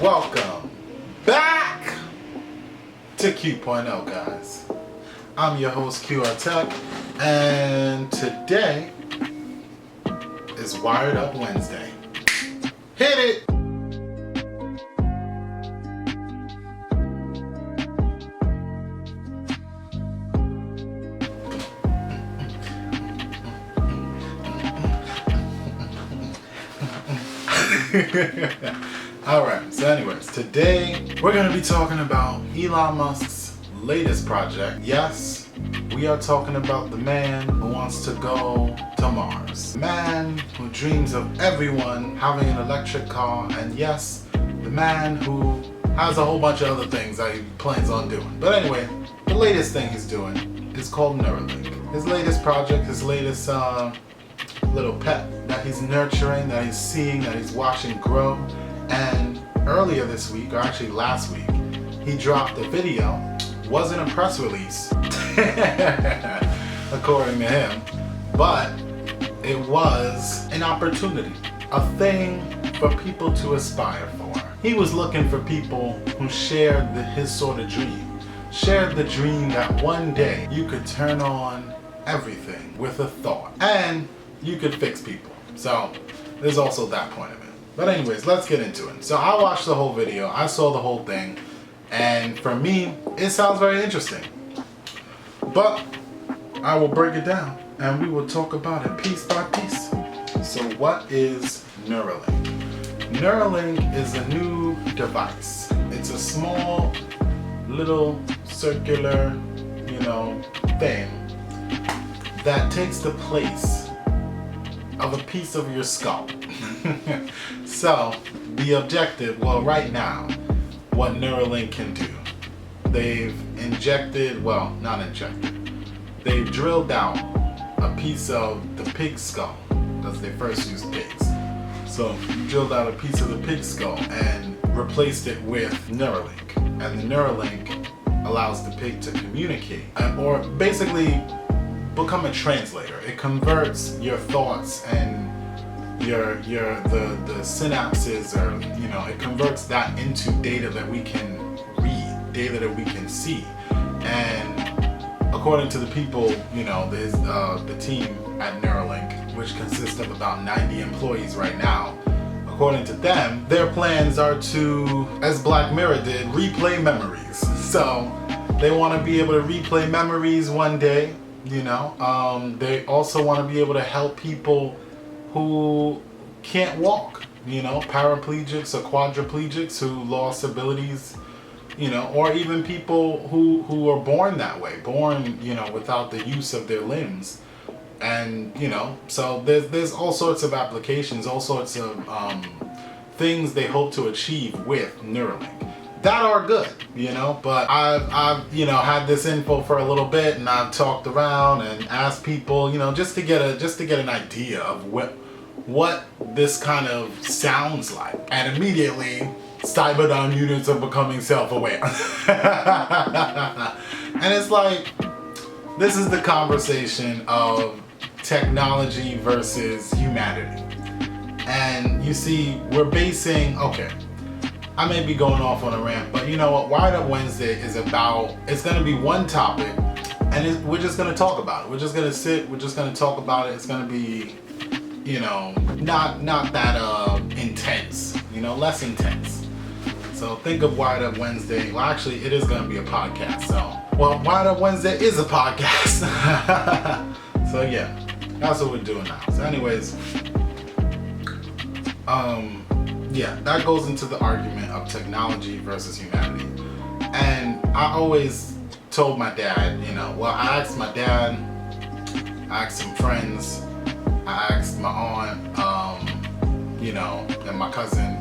Welcome back to Q.0, guys. I'm your host, Q.0 Tech, and today is Wired Up Wednesday. Hit it! Alright, so anyways, today we're going to be talking about Elon Musk's latest project. Yes, we are talking about the man who wants to go to Mars. The man who dreams of everyone having an electric car, and yes, the man who has a whole bunch of other things that he plans on doing. But anyway, the latest thing he's doing is called Neuralink. His latest project, his latest little pet that he's nurturing, that he's seeing, that he's watching grow. And earlier this week, or actually last week, he dropped a video. Wasn't a press release, according to him, but it was an opportunity, a thing for people to aspire for. He was looking for people who shared his sort of dream, shared the dream that one day you could turn on everything with a thought, and you could fix people. So there's also that point of it. But anyways, let's get into it. So I watched the whole video, I saw the whole thing, and for me, it sounds very interesting. But I will break it down and we will talk about it piece by piece. So what is Neuralink? Neuralink is a new device. It's a small, little, circular, thing that takes the place of a piece of your skull. So the objective, well, right now, what Neuralink can do, they've they've drilled out a piece of the pig skull, because they first used pigs. So you drilled out a piece of the pig skull and replaced it with Neuralink. And the Neuralink allows the pig to communicate, or basically become a translator. It converts your thoughts and the synapses, or it converts that into data that we can read, data that we can see. And according to the people, the team at Neuralink, which consists of about 90 employees right now, according to them, their plans are to, as Black Mirror did, replay memories. So they want to be able to replay memories one day. They also want to be able to help people who can't walk, paraplegics or quadriplegics who lost abilities, or even people who are born that way, without the use of their limbs. And, so there's all sorts of applications, all sorts of things they hope to achieve with Neuralink that are good, but I've had this info for a little bit, and I've talked around and asked people, just to get an idea of what this kind of sounds like. And immediately Cyberdown units are becoming self-aware. And it's like, this is the conversation of technology versus humanity. And you see, we're basing, I may be going off on a rant, but you know what? Wired Up Wednesday is about, it's going to be one topic, and we're just going to talk about it. We're just going to sit, we're just going to talk about it. It's going to be, not that intense, less intense. So think of Wired Up Wednesday. Well, actually, it is going to be a podcast. So, Wired Up Wednesday is a podcast. So yeah, that's what we're doing now. So anyways, yeah, that goes into the argument of technology versus humanity. And I always told my dad, I asked my dad, I asked some friends, I asked my aunt, and my cousin,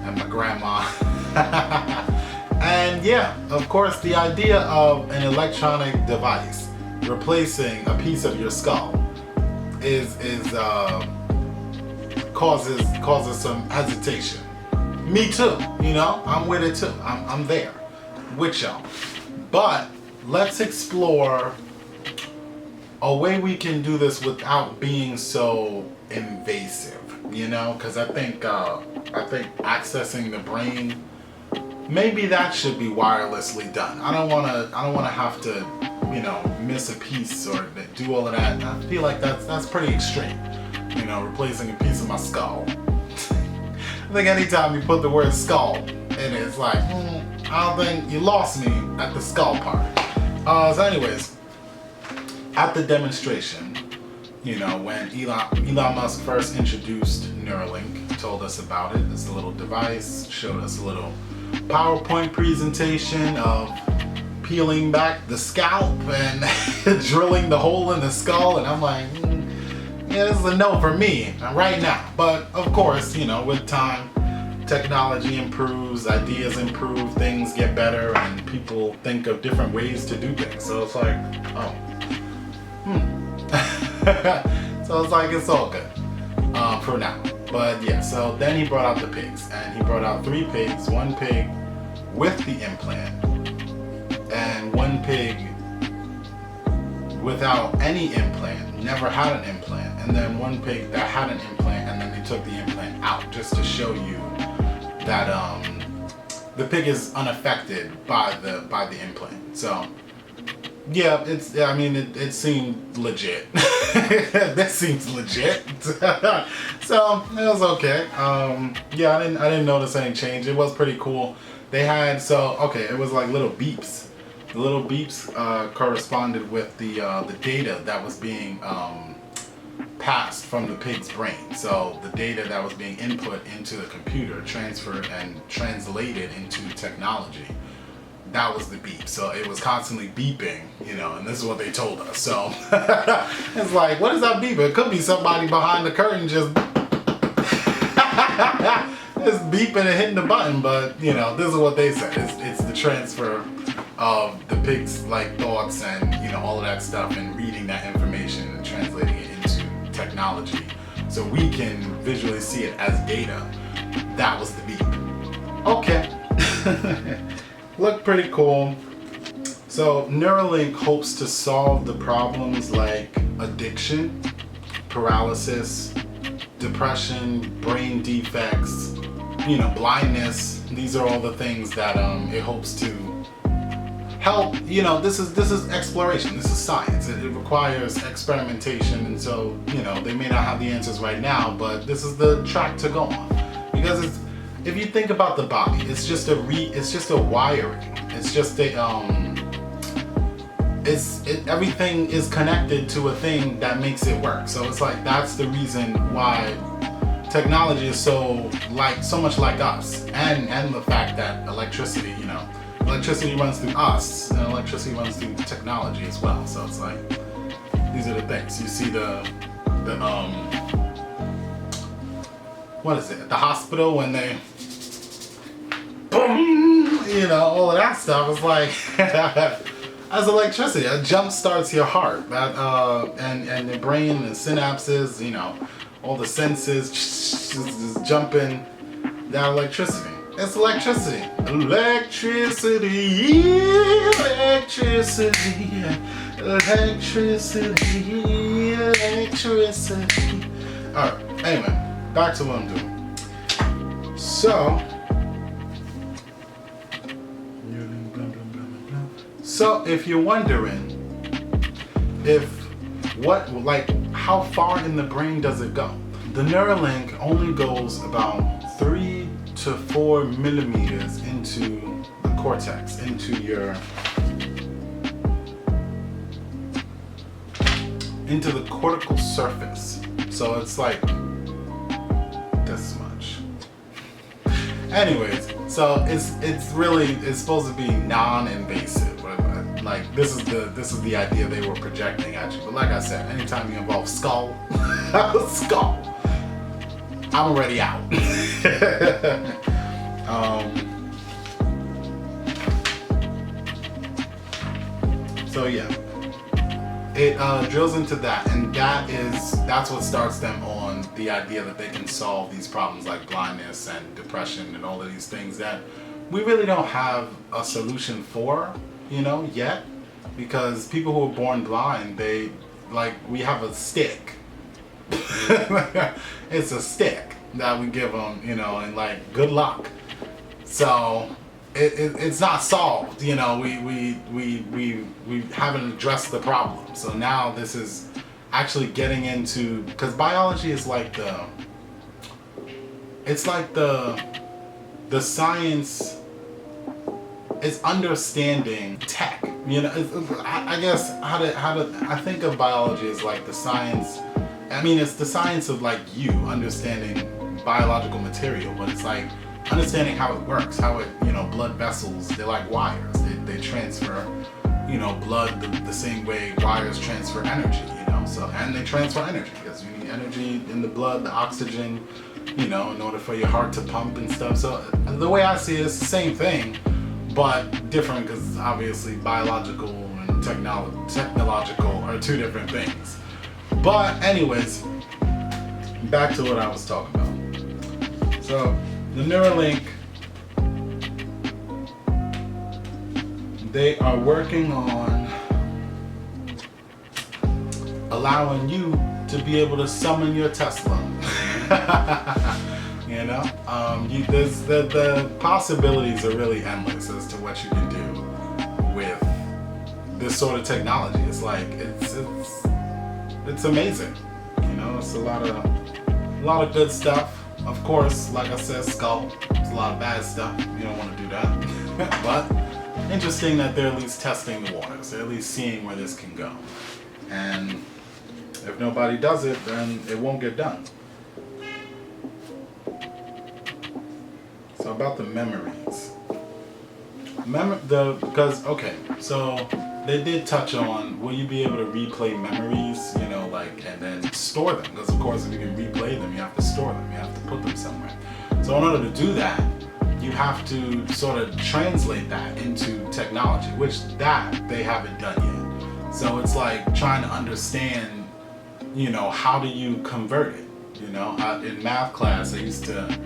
and my grandma. And yeah, of course, the idea of an electronic device replacing a piece of your skull causes some hesitation. Me too, I'm with it too. I'm there with y'all. But let's explore a way we can do this without being so invasive. you know, because I think accessing the brain, maybe that should be wirelessly done. I don't wanna have to, you know, miss a piece or do all of that. I feel like that's pretty extreme, you know, replacing a piece of my skull. I think anytime you put the word skull in it, it's like, I don't think you lost me at the skull part. So anyways, at the demonstration, you know, when Elon Musk first introduced Neuralink, told us about it, this little device, showed us a little PowerPoint presentation of peeling back the scalp and drilling the hole in the skull, and I'm like, yeah, this is a no for me right now. But of course, you know, with time, technology improves, ideas improve, things get better, and people think of different ways to do things. So it's like, so it's like, it's all good for now. But yeah, so then he brought out the pigs, and he brought out 3 pigs, 1 pig with the implant, and 1 pig without any implant, never had an implant, and then 1 pig that had an implant, and then they took the implant out just to show you that the pig is unaffected by the implant. So yeah, it seemed legit. That seems legit. So it was okay. Yeah, I didn't notice any change. It was pretty cool. They had, it was like little beeps. The little beeps corresponded with the data that was being passed from the pig's brain. So the data that was being input into the computer, transferred and translated into technology. That was the beep. So it was constantly beeping, you know, and this is what they told us. So it's like, what is that beep? It could be somebody behind the curtain just beeping and hitting the button, but you know, this is what they said. It's the transfer of the pig's like thoughts and, you know, all of that stuff, and reading that information and translating it into technology so we can visually see it as data. That was the beep. Okay. Looked pretty cool. So Neuralink hopes to solve the problems like addiction, paralysis, depression, brain defects, you know, blindness. These are all the things that it hopes to help. You know, this is exploration. This is science. It requires experimentation, and so, you know, they may not have the answers right now, but this is the track to go on, because if you think about the body, it's just a wiring. It's just everything is connected to a thing that makes it work. So it's like, that's the reason why technology is so much like us, and the fact that electricity, you know, electricity runs through us, and electricity runs through technology as well. So it's like, these are the things. You see the what is it? At the hospital when they boom, you know, all of that stuff is like as electricity. It jump starts your heart, and the brain and synapses, you know, all the senses just jumping. That electricity. It's electricity. Electricity, electricity, electricity, electricity. Alright, anyway, back to what I'm doing. So if you're wondering how far in the brain does it go? The Neuralink only goes about 3 to 4 millimeters into the cortex, into the cortical surface. So it's like this much. Anyways, so it's supposed to be non-invasive. Like this is the idea they were projecting at you. But like I said, anytime you involve skull, I'm already out. So yeah, it drills into that, and that's what starts them on the idea that they can solve these problems like blindness and depression and all of these things that we really don't have a solution for, you know, yet, because people who are born blind, we have a stick, It's a stick that we give them, you know, and like, good luck. So it's not solved, you know. We haven't addressed the problem. So now this is actually getting into, because biology is like the science is understanding tech. You know, I guess how to I think of biology as like the science. I mean, it's the science of like you understanding biological material, but it's like understanding how it works, how it, you know, blood vessels, they're like wires. They transfer, you know, blood the same way wires transfer energy, you know. So, and they transfer energy because you need energy in the blood, the oxygen, you know, in order for your heart to pump and stuff. So the way I see it, it's the same thing, but different, because obviously biological and technological are two different things. But anyways, back to what I was talking about. So the Neuralink, they are working on allowing you to be able to summon your Tesla. You know, there's the possibilities are really endless as to what you can do with this sort of technology. It's like it's amazing. You know, it's a lot of good stuff. Of course, like I said, skull. There's a lot of bad stuff. You don't want to do that. But interesting that they're at least testing the waters. They're at least seeing where this can go. And if nobody does it, then it won't get done. So about the memories. Because, okay, so they did touch on, will you be able to replay memories, you know, like, and then store them? Because of course, if you can replay them, you have to store them, you have to put them somewhere. So in order to do that, you have to sort of translate that into technology, which that they haven't done yet. So it's like trying to understand, you know, how do you convert it? You know, in math class, I used to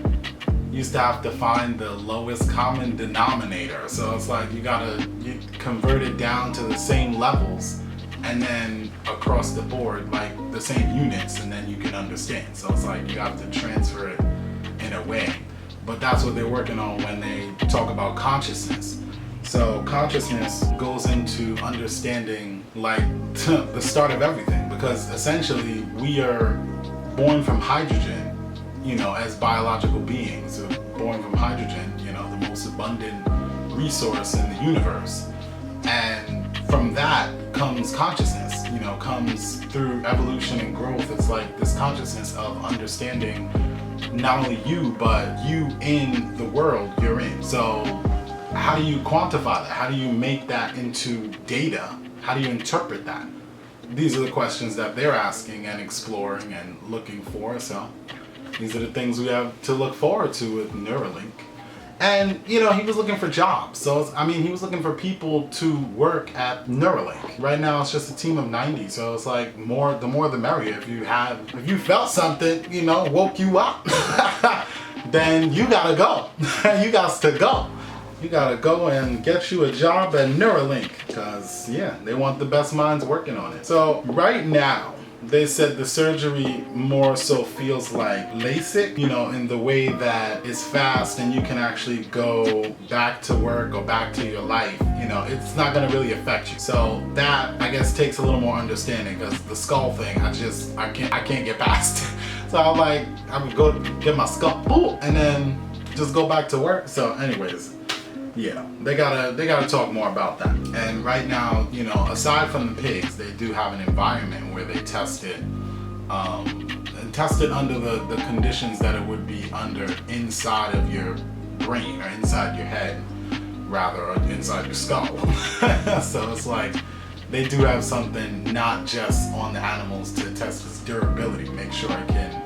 have to find the lowest common denominator. So it's like you convert it down to the same levels, and then across the board, like the same units, and then you can understand. So it's like you have to transfer it in a way. But that's what they're working on when they talk about consciousness. So consciousness goes into understanding like the start of everything, because essentially we are born from hydrogen, you know, as biological beings, born from hydrogen, you know, the most abundant resource in the universe. And from that comes consciousness, you know, comes through evolution and growth. It's like this consciousness of understanding not only you, but you in the world you're in. So how do you quantify that? How do you make that into data? How do you interpret that? These are the questions that they're asking and exploring and looking for. So these are the things we have to look forward to with Neuralink. And, you know, he was looking for jobs. So, I mean, he was looking for people to work at Neuralink. Right now, it's just a team of 90. So it's like the more the merrier. If you felt something, you know, woke you up, then you gotta go. You got to go. You gotta go and get you a job at Neuralink. Because, yeah, they want the best minds working on it. So right now, they said the surgery more so feels like LASIK, you know, in the way that it's fast and you can actually go back to work or back to your life. You know, it's not going to really affect you. So that, I guess, takes a little more understanding, because the skull thing, I can't get past. So I'm like, I would go get my skull, boom, and then just go back to work. So anyways, yeah, they gotta talk more about that. And right now, you know, aside from the pigs, they do have an environment where they test it, and test it under the conditions that it would be under inside of your brain, or inside your head, rather, or inside your skull. So it's like they do have something not just on the animals to test its durability, make sure it can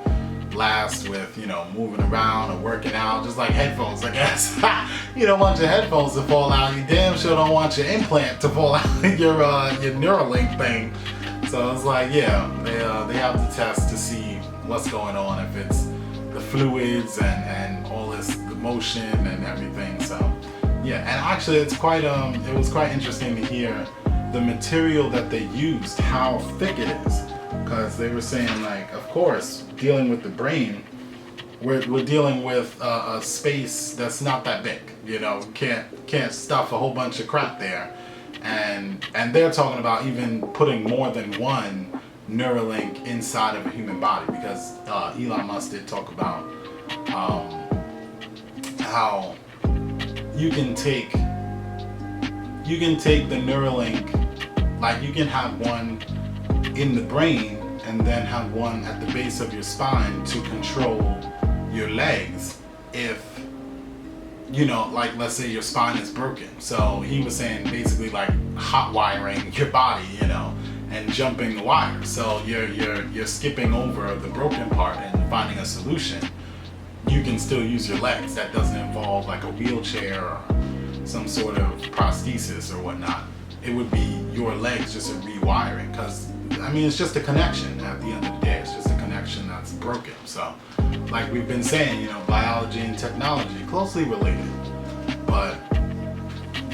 last with, you know, moving around or working out, just like headphones, I guess. You don't want your headphones to fall out. You damn sure don't want your implant to fall out, your Neuralink thing. So it's like, yeah, they have to test to see what's going on, if it's the fluids and all this, the motion and everything. So yeah, and actually it's quite it was quite interesting to hear the material that they used, how thick it is. because they were saying, like, of course, dealing with the brain, we're dealing with a space that's not that big. You know, can't stuff a whole bunch of crap there, and they're talking about even putting more than one Neuralink inside of a human body, because Elon Musk did talk about how you can take the Neuralink, like you can have one in the brain and then have one at the base of your spine to control your legs if, you know, like let's say your spine is broken. So he was saying basically like hot wiring your body, you know, and jumping the wire. So you're skipping over the broken part and finding a solution. You can still use your legs. That doesn't involve like a wheelchair or some sort of prosthesis or whatnot. It would be your legs just a rewiring, because I mean it's just a connection at the end of the day. It's just a connection that's broken. So like we've been saying, you know, biology and technology closely related, but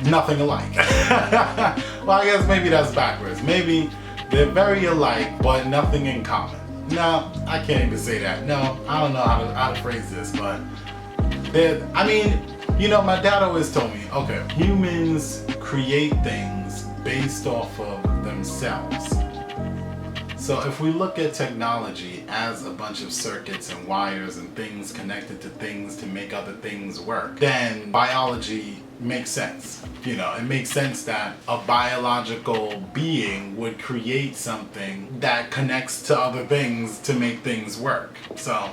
nothing alike. Well, I guess maybe that's backwards. Maybe they're very alike, but nothing in common. No, I can't even say that. No, I don't know how to phrase this, but I mean, you know, my dad always told me, okay, humans create things based off of themselves. So if we look at technology as a bunch of circuits and wires and things connected to things to make other things work, then biology makes sense. You know, it makes sense that a biological being would create something that connects to other things to make things work. So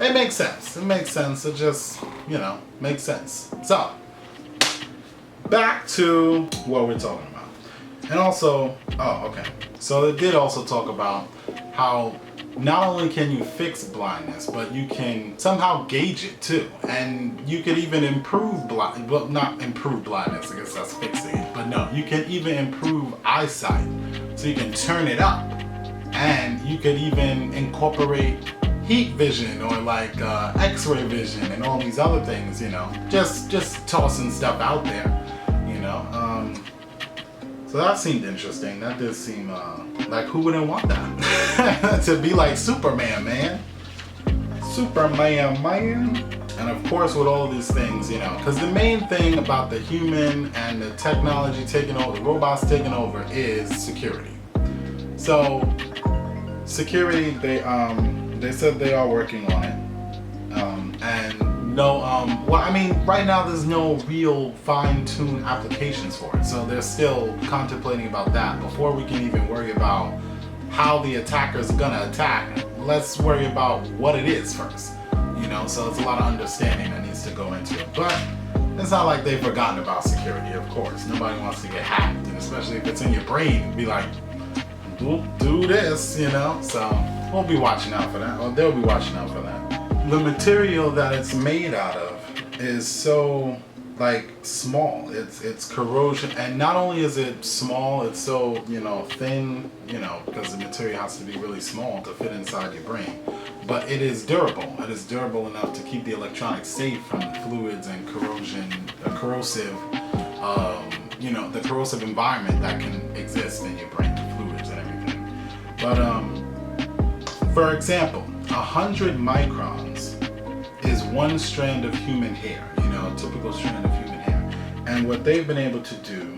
it makes sense. It makes sense. It just, you know, makes sense. So back to what we're talking about. And also, oh, okay. So they did also talk about how not only can you fix blindness, but you can somehow gauge it too. And you could even improve well, not improve blindness, I guess that's fixing it. But no, you can even improve eyesight. So you can turn it up. And you could even incorporate heat vision or like x-ray vision and all these other things, you know. Just tossing stuff out there, you know. So that seemed interesting. That did seem like, who wouldn't want that? To be like Superman, man. Superman, man. And of course with all these things, you know, because the main thing about the human and the technology taking over, the robots taking over, is security. So security, they said they are working on it. And no, well, I mean, right now there's no real fine-tuned applications for it. So they're still contemplating about that. Before we can even worry about how the attacker's gonna attack, let's worry about what it is first. You know, so it's a lot of understanding that needs to go into it. But it's not like they've forgotten about security, of course. Nobody wants to get hacked, and especially if it's in your brain, be like, do this, you know? So we'll be watching out for that, or they'll be watching out for that. The material that it's made out of is so like small. It's corrosion, and not only is it small, it's so, you know, thin, you know, because the material has to be really small to fit inside your brain. But it is durable. It is durable enough to keep the electronics safe from fluids and corrosion, corrosive, you know, the corrosive environment that can exist in your brain, fluids and everything. But for example, 100 microns is one strand of human hair, you know, a typical strand of human hair. And what they've been able to do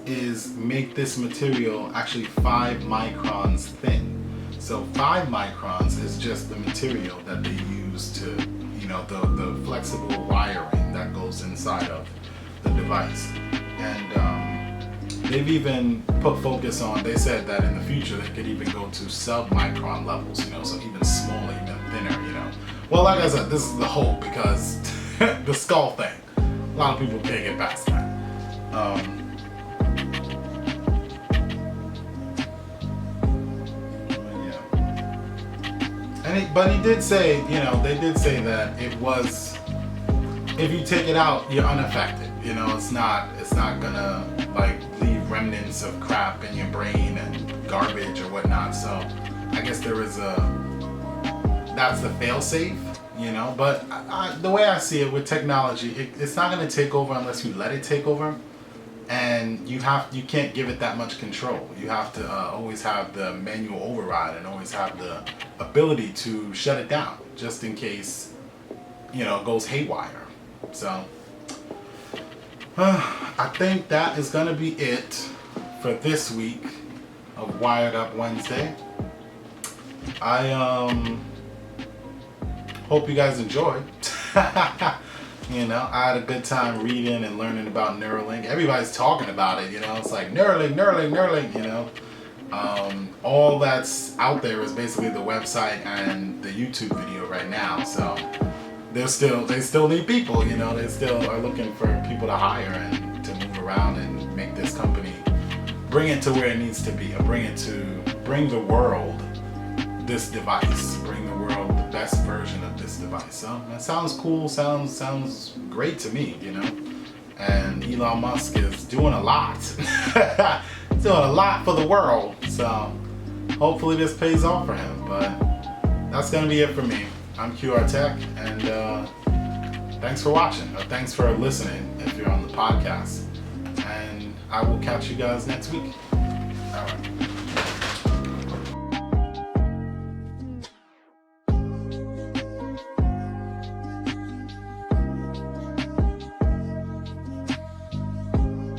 is make this material actually 5 microns thin. So 5 microns is just the material that they use to, you know, the flexible wiring that goes inside of the device. And they've even put focus on, they said that in the future they could even go to sub-micron levels, you know, so even smaller, even thinner, you know. Well, like I said, this is the hope, because the skull thing, a lot of people can't get past that. Yeah. But he did say, you know, they did say that it was, if you take it out, you're unaffected. You know, it's not gonna like leave remnants of crap in your brain and garbage or whatnot. So I guess there is that's the fail-safe, you know. But the way I see it with technology, it's not gonna take over unless you let it take over. and you can't give it that much control. You have to always have the manual override and always have the ability to shut it down just in case, you know, it goes haywire. So I think that is gonna be it for this week of Wired Up Wednesday. I hope you guys enjoyed. You know, I had a good time reading and learning about Neuralink. Everybody's talking about it, you know. It's like Neuralink, Neuralink, Neuralink, you know. All that's out there is basically the website and the YouTube video right now. So they still need people, you know. They still are looking for people to hire and to move around and make this company, bring it to where it needs to be, or bring the world this device, bring the world the best version of this device. So that sounds cool, sounds great to me, you know. And Elon Musk is doing a lot. Doing a lot for the world. So hopefully this pays off for him. But that's gonna be it for me. I'm QR Tech, and thanks for watching, or thanks for listening if you're on the podcast. And I will catch you guys next week. All right.